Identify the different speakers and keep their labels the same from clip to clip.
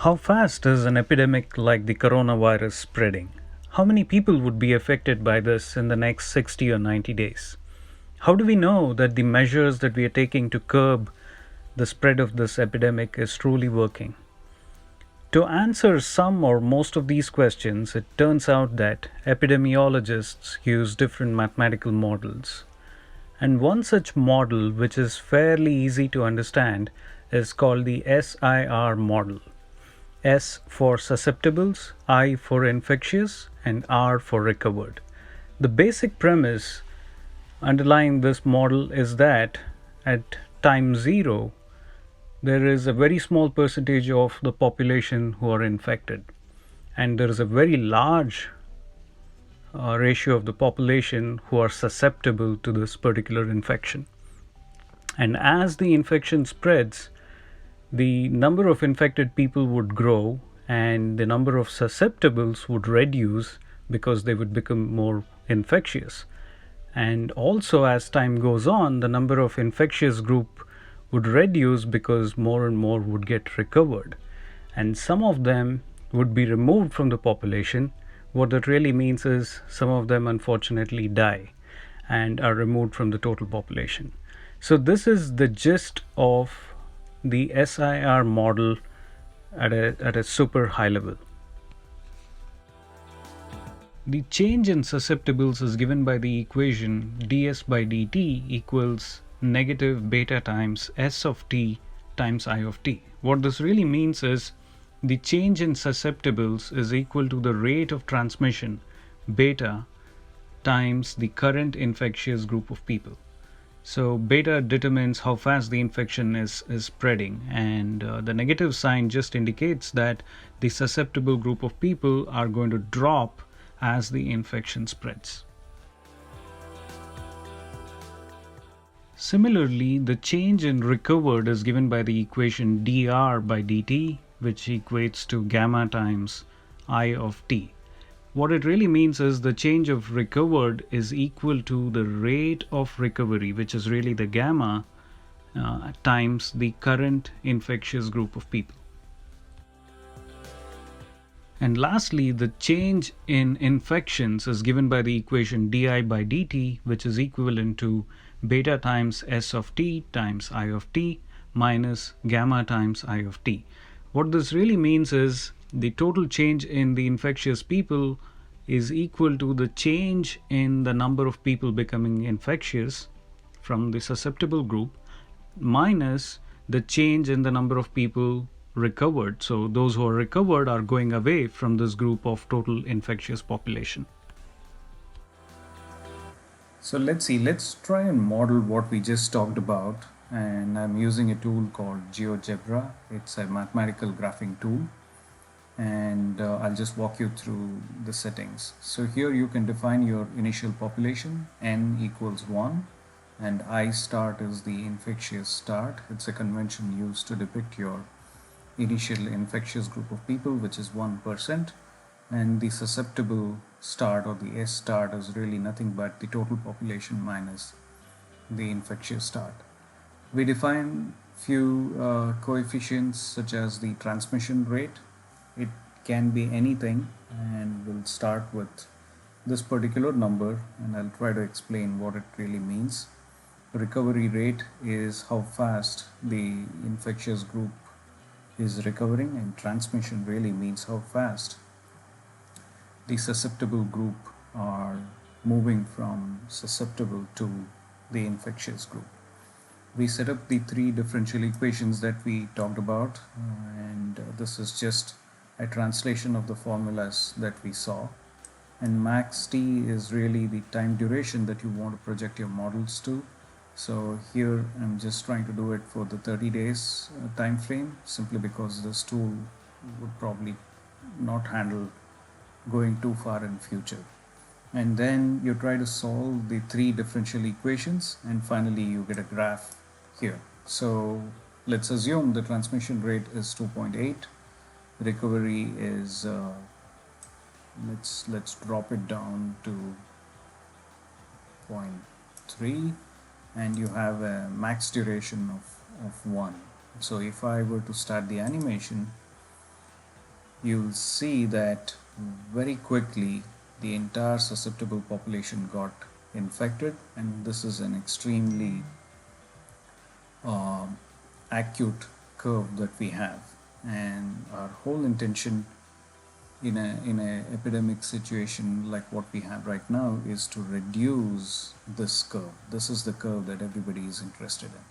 Speaker 1: How fast is an epidemic like the coronavirus spreading? How many people would be affected by this in the next 60 or 90 days? How do we know that the measures that we are taking to curb the spread of this epidemic is truly working? To answer some or most of these questions, it turns out that epidemiologists use different mathematical models. And one such model, which is fairly easy to understand, is called the SIR model. S for susceptibles, I for infectious, and R for recovered. The basic premise underlying this model is that at time zero, there is a very small percentage of the population who are infected, and there is a very large ratio of the population who are susceptible to this particular infection. And as the infection spreads, the number of infected people would grow and the number of susceptibles would reduce because they would become more infectious. And also, as time goes on, the number of infectious group would reduce because more and more would get recovered. And some of them would be removed from the population. What that really means is some of them unfortunately die and are removed from the total population. So this is the gist of the SIR model at a super high level. The change in susceptibles is given by the equation ds by dt equals negative beta times s of t times I of t. What this really means is the change in susceptibles is equal to the rate of transmission beta times the current infectious group of people. So beta determines how fast the infection is spreading, and the negative sign just indicates that the susceptible group of people are going to drop as the infection spreads. Similarly, the change in recovered is given by the equation dr by dt, which equates to gamma times I of t. What it really means is the change of recovered is equal to the rate of recovery, which is really the gamma, times the current infectious group of people. And lastly, the change in infections is given by the equation di by dt, which is equivalent to beta times s of t times I of t minus gamma times I of t. What this really means is the total change in the infectious people is equal to the change in the number of people becoming infectious from the susceptible group minus the change in the number of people recovered. So those who are recovered are going away from this group of total infectious population. So let's try and model what we just talked about, and I'm using a tool called GeoGebra. It's a mathematical graphing tool, and I'll just walk you through the settings. So here you can define your initial population, n equals 1, and I start is the infectious start. It's a convention used to depict your initial infectious group of people, which is 1%, and the susceptible start, or the S start, is really nothing but the total population minus the infectious start. We define few coefficients such as the transmission rate. It can be anything, and we'll start with this particular number, and I'll try to explain what it really means. Recovery rate is how fast the infectious group is recovering, and transmission really means how fast the susceptible group are moving from susceptible to the infectious group. We set up the three differential equations that we talked about, and this is just a translation of the formulas that we saw. And max t is really the time duration that you want to project your models to. So here I'm just trying to do it for the 30 days time frame, simply because this tool would probably not handle going too far in future. And then you try to solve the three differential equations, and finally you get a graph here. So let's assume the transmission rate is 2.8, recovery is let's drop it down to 0.3, and you have a max duration of 1. So if I were to start the animation, you'll see that very quickly the entire susceptible population got infected, and this is an extremely um, acute curve that we have. And our whole intention in a epidemic situation like what we have right now is to reduce this curve. This is the curve that everybody is interested in.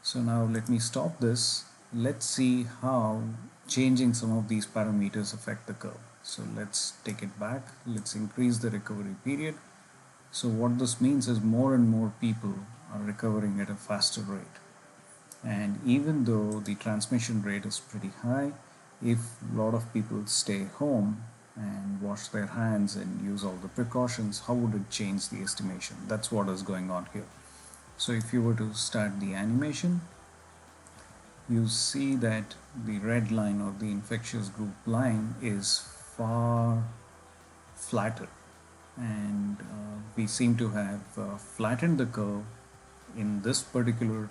Speaker 1: So now let me stop this. Let's see how changing some of these parameters affect the curve. So let's take it back. Let's increase the recovery period. So what this means is more and more people are recovering at a faster rate. And even though the transmission rate is pretty high, if a lot of people stay home and wash their hands and use all the precautions, how would it change the estimation? That's what is going on here. So if you were to start the animation, you see that the red line or the infectious group line is far flatter, and we seem to have flattened the curve in this particular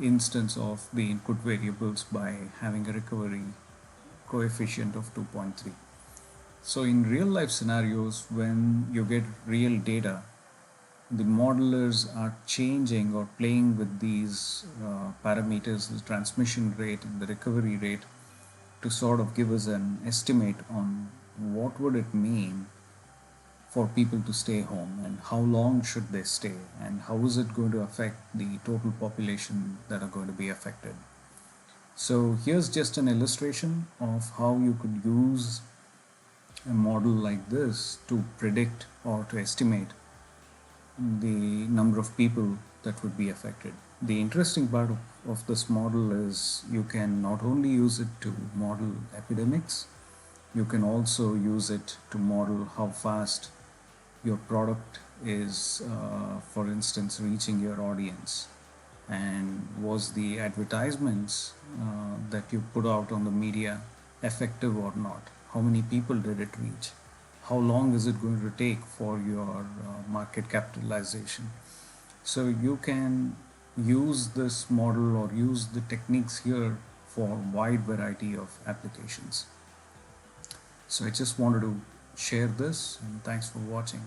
Speaker 1: instance of the input variables by having a recovery coefficient of 2.3. So in real life scenarios, when you get real data, the modelers are changing or playing with these parameters, the transmission rate and the recovery rate, to sort of give us an estimate on what would it mean for people to stay home and how long should they stay and how is it going to affect the total population that are going to be affected. So here's just an illustration of how you could use a model like this to predict or to estimate the number of people that would be affected. The interesting part of this model is you can not only use it to model epidemics, you can also use it to model how fast your product is, for instance, reaching your audience, and was the advertisements that you put out on the media effective or not? How many people did it reach? How long is it going to take for your market capitalization? So you can use this model or use the techniques here for a wide variety of applications. So I just wanted to share this, and thanks for watching.